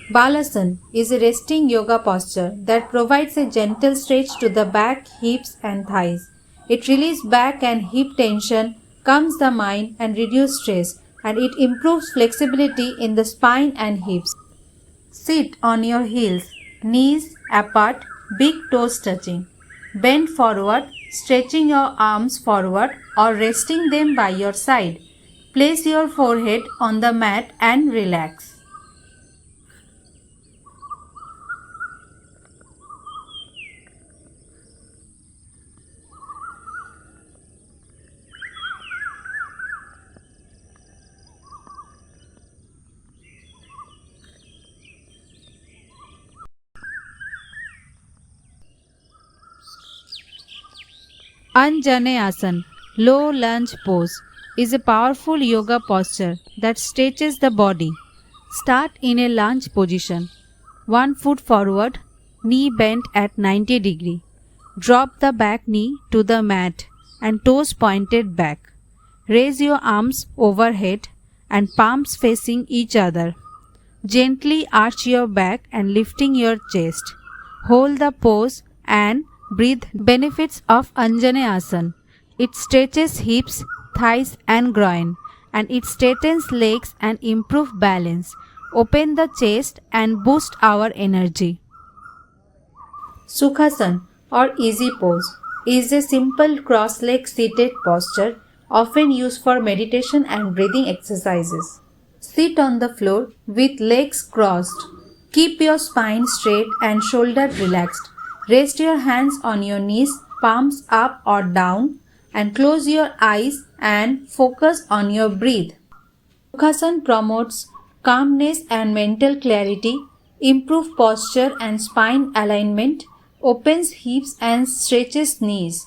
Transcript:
Balasana is a resting yoga posture that provides a gentle stretch to the back, hips, and thighs. It releases back and hip tension, calms the mind, and reduces stress, and it improves flexibility in the spine and hips. Sit on your heels, knees apart, big toes touching. Bend forward, stretching your arms forward or resting them by your side. Place your forehead on the mat and relax. Anjaneyasana, low lunge pose, is a powerful yoga posture that stretches the body. Start in a lunge position. One foot forward, knee bent at 90 degree. Drop the back knee to the mat and toes pointed back. Raise your arms overhead and palms facing each other. Gently arch your back and lifting your chest. Hold the pose and breathe. Benefits of Anjaneyasana. It stretches hips, thighs and groin, and it straightens legs and improves balance. Open the chest and boost our energy. Sukhasana or easy pose is a simple cross-leg seated posture often used for meditation and breathing exercises. Sit on the floor with legs crossed. Keep your spine straight and shoulder relaxed. Rest your hands on your knees, palms up or down, and close your eyes and focus on your breath. Sukhasana promotes calmness and mental clarity, improves posture and spine alignment, opens hips and stretches knees.